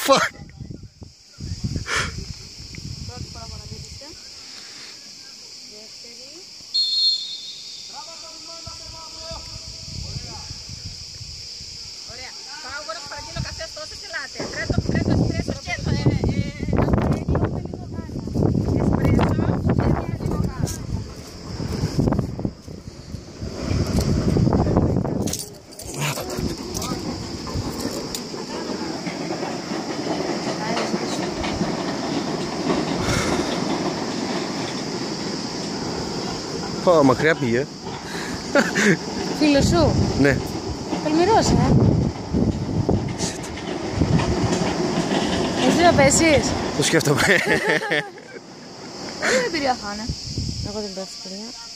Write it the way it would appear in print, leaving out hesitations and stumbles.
fuck. Πρώτη φορά παρατήρησε. Δεύτερη. Ωραία. Πάω εγώ να σου παραγγείλω καφέ τόσες ελάτε. Τρέτο εσπρέσο και το Πω, μακριά πήγε. φίλο σου. Ναι. Τολμηρός, Εσύ να πέσεις. Το σκέφτομαι. Τι εμπειρία θα είναι. Εγώ δεν πέφτω, παιδιά.